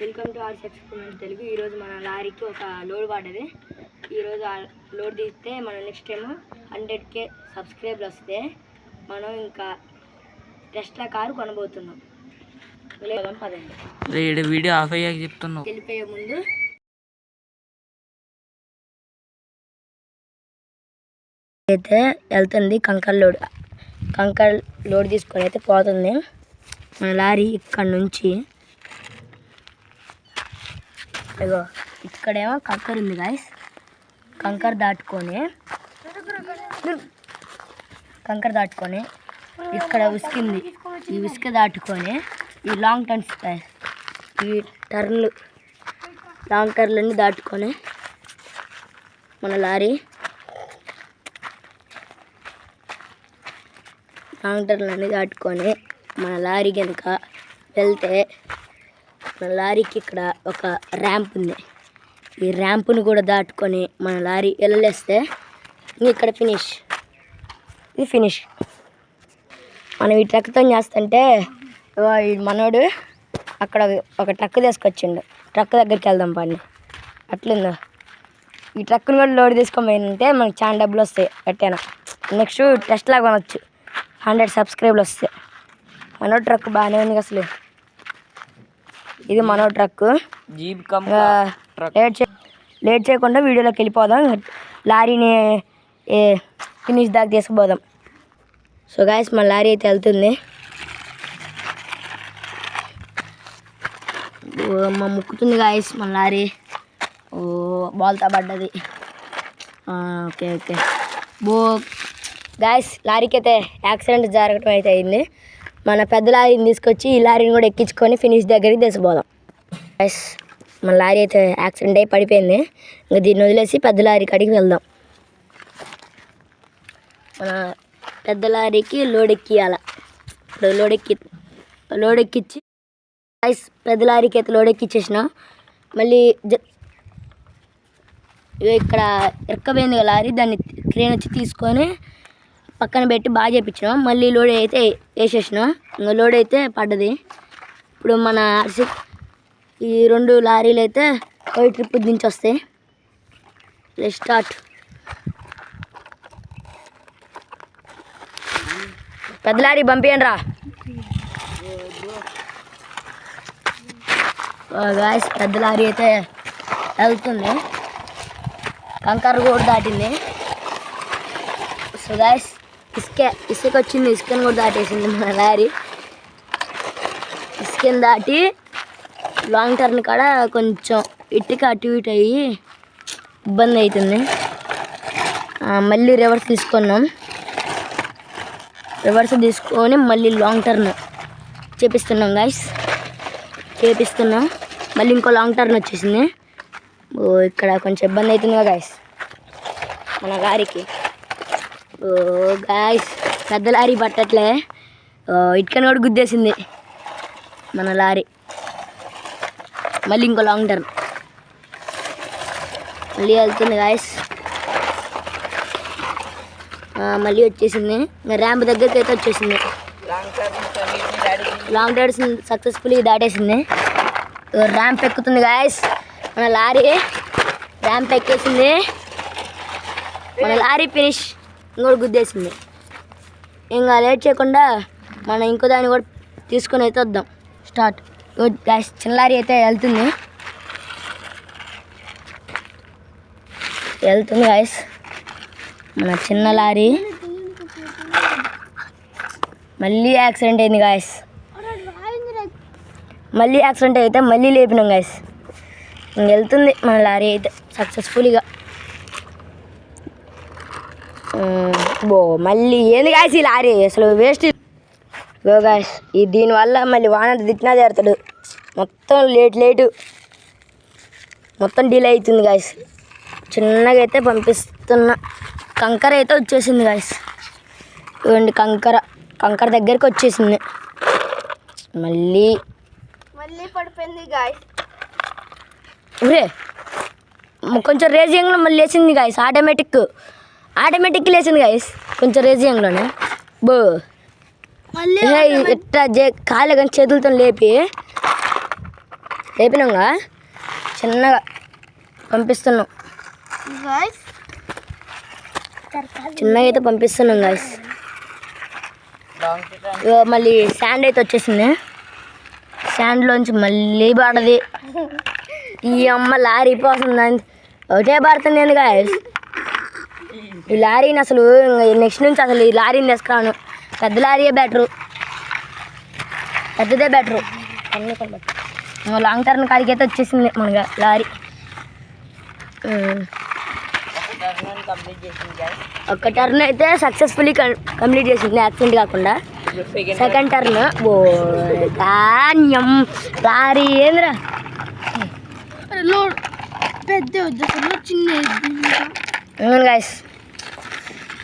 Welcome to arts experiment Telugu. ఈరోజు మన లారీకి ఒక లోడ్ పడ్డది. ఈరోజు ఆ లోడ్ తీస్తే మనం నెక్స్ట్ టైం 100K సబ్స్క్రైబర్లు వస్తే మనం ఇంకా టెస్లా కారు కొనబోతున్నాం. పదండి. వీడియో ఆఫ్ అయ్యాక చెప్తున్నావు. వెళ్ళిపోయే ముందు అయితే వెళ్తుంది కంకర్ లోడ్ తీసుకొని అయితే పోతుంది మన లారీ. ఇక్కడ నుంచి ఇగో ఇక్కడేమో కంకర్ ఉంది గాయస్. కంకర్ దాటుకొని ఇక్కడ ఉసికింది. ఈ ఉసుక దాటుకొని ఈ లాంగ్ టర్న్స్ గాయస్, ఈ లాంగ్ టర్న్లన్నీ దాటుకొని మన లారీ మన లారీ కనుక వెళ్తే మన లారీకి ఇక్కడ ఒక ర్యాంప్ ఉంది. ఈ ర్యాంపుని కూడా దాటుకొని మన లారీ వెళ్ళలేస్తే ఇక్కడ ఇది ఫినిష్. మనం ఈ ట్రక్తో చేస్తుంటే ఈ మనోడు అక్కడ ఒక ట్రక్ తీసుకొచ్చిండు. ట్రక్ దగ్గరికి వెళ్దాం పండి. అట్లుందో ఈ ట్రక్ను కూడా లోడ్ తీసుకోమంటే మనకి చాలా డబ్బులు వస్తాయి. ఎట్టైనా నెక్స్ట్ టెస్ట్ లాగా కొనవచ్చు. 100 సబ్స్క్రైబర్లు వస్తాయి. మనోడు ట్రక్ బాగానే ఉంది అసలు. ఇది మనో ట్రక్. లేట్ చేయకుండా వీడియోలోకి వెళ్ళిపోదాం. లారీని ఫినిష్ దాకా తీసుకుపోదాం. సో గాయస్ మన లారీ అయితే వెళ్తుంది. ముక్కుతుంది గాయస్ మన లారీ. బాల్తో పడ్డది. ఓకే గాయస్ లారీకి అయితే యాక్సిడెంట్ జరగటం అయితే అయింది. మన పెద్ద లారీని తీసుకొచ్చి ఈ లారీని కూడా ఎక్కించుకొని ఫినిష్ దగ్గరికి తీసుకుపోదాం. గాయస్ మన లారీ అయితే యాక్సిడెంట్ అయి పడిపోయింది. ఇంకా దీన్ని వదిలేసి పెద్ద లారీ కాడికి వెళ్దాం. మన పెద్ద లారీకి లోడ్ ఎక్కియాల. ఇప్పుడు లోడ్ ఎక్కించి గాయస్ పెద్ద లారీకి అయితే లోడ్ ఎక్కించేసిన. మళ్ళీ ఇక్కడ ఎక్కబోయింది లారీ. దాన్ని క్రేన్ వచ్చి తీసుకొని పక్కన పెట్టి బాగా చేయించినాం. మళ్ళీ లోడ్ అయితే వేసేసినాం. ఇంకా లోడ్ అయితే పడ్డది. ఇప్పుడు మన ఈ 2 లారీలు అయితే పోయి ట్రిప్ దించి వస్తాయి. స్టార్ట్. పెద్ద లారీ పంపియండి రా గాయస్. పెద్ద లారీ అయితే వెళ్తుంది. కంకర్ కూడా దాటింది. సో గాయస్ ఇసుక వచ్చింది. ఇసుకను కూడా దాటేసింది మన లారీ. ఇసుకని దాటి లాంగ్ టర్న్ కాడ కొంచెం ఇటుక అటు ఇటు అయ్యి ఇబ్బంది అవుతుంది. మళ్ళీ రివర్స్ తీసుకొని మళ్ళీ లాంగ్ టర్న్ చేపిస్తున్నాం గాయస్. మళ్ళీ ఇంకో లాంగ్ టర్న్ వచ్చేసింది. ఇక్కడ కొంచెం ఇబ్బంది అవుతుందిగా గాయస్ మన లారీకి. గాయస్ పెద్ద లారీ పట్టట్లే. ఇటుకని కూడా గుద్దేసింది మన లారీ. మళ్ళీ ఇంకో లాంగ్ టర్న్ మళ్ళీ వెళ్తుంది గాయస్. మళ్ళీ వచ్చేసింది. ర్యాంప్ దగ్గరికి అయితే వచ్చేసింది. లాంగ్ టర్న్స్ సక్సెస్ఫుల్లీ దాటేసింది. ర్యాంప్ ఎక్కుతుంది గాయస్. మన లారీ ర్యాంప్ ఎక్కేసింది. మన లారీ ఫినిష్. ఇంకోటి గుద్దేసింది. ఇంకా లేట్ చేయకుండా మనం ఇంకో దాన్ని కూడా తీసుకొని అయితే వద్దాం. స్టార్ట్. గాయస్ చిన్న లారీ అయితే వెళ్తుంది గాయస్. మన చిన్న లారీ మళ్ళీ యాక్సిడెంట్ అయింది గాయస్. మళ్ళీ యాక్సిడెంట్ అయితే మళ్ళీ లేపినాం గాయస్. వెళ్తుంది మన లారీ అయితే సక్సెస్ఫుల్గా. మళ్ళీ ఏంది గాయస్ ఈ లారీ అసలు వేస్ట్. గాయస్ దీనివల్ల మళ్ళీ వాన తిట్టినా జరుగుతాడు. మొత్తం లేటు మొత్తం డిలే అవుతుంది గాయస్. చిన్నగా అయితే పంపిస్తున్నా. కంకర అయితే వచ్చేసింది గాయస్. చూడండి కంకర దగ్గరికి వచ్చేసింది. మళ్ళీ పడిపోయింది గాయస్. కొంచెం రేజింగ్లో మళ్ళీ లేచింది గాయస్. ఆటోమేటిక్ లేచింది గాయస్. కొంచెం రేజింగ్లోనే ఇట్లా కాళ్ళు కానీ చేతులతో లేపి లేపినాగా చిన్నగా పంపిస్తున్నాం. చిన్నగా అయితే పంపిస్తున్నాం గాయస్. మళ్ళీ శాండ్ అయితే వచ్చేసింది. శాండ్లోంచి మళ్ళీ పడది. ఈ అమ్మ లారీ పోతుంది, ఒకటే పడుతుంది గాయస్. ఈ లారీని అసలు నెక్స్ట్ నుంచి అసలు ఈ లారీని తీసుకురాను. పెద్ద లారీయే బెటరు, పెద్దదే బెటరు. అన్నీ లాంగ్ టర్న్ కాడికి అయితే వచ్చేసింది మనగా లారీ. ఒక టర్న్ అయితే సక్సెస్ఫుల్లీ కంప్లీట్ చేసింది, యాక్సిడెంట్ కాకుండా. సెకండ్ టర్న్ ధాన్యం లారీ ఏంద్రా చిన్న గాయస్.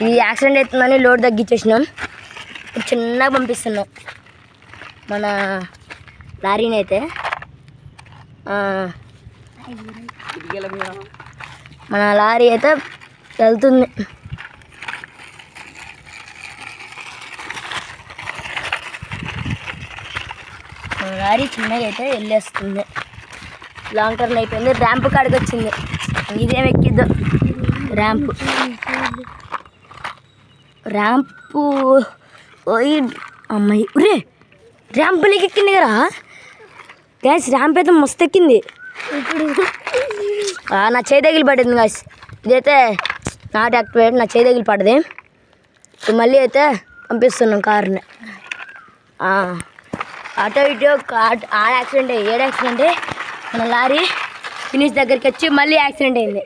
ఈ యాక్సిడెంట్ అవుతుందని లోడ్ తగ్గించేసినాం. చిన్నగా పంపిస్తున్నాం మన లారీని అయితే. మన లారీ అయితే వెళ్తుంది. మన లారీ చిన్నగా అయితే వెళ్ళేస్తుంది. లాంగ్ టర్న్ అయిపోయింది, ర్యాంప్ కాడికి వచ్చింది. ఇదేం ఎక్కిద్దు ర్యాంపు. ఓయ్ అమ్మాయి రే, ర్యాంపులకి ఎక్కింది కదా గ్యాస్. ర్యాంప్ అయితే మస్తు ఎక్కింది. నా చేయి తగిలి పడింది గాయస్. ఇదైతే నాట్ యాక్టివేట్, నా చేయి తగిలి పడ్డది. మళ్ళీ అయితే పంపిస్తున్నాం కార్ని. అటో ఇటో ఆ యాక్సిడెంట్, ఏడు యాక్సిడెంట్. మన లారీ ఫినిష్ దగ్గరికి వచ్చి మళ్ళీ యాక్సిడెంట్ అయింది.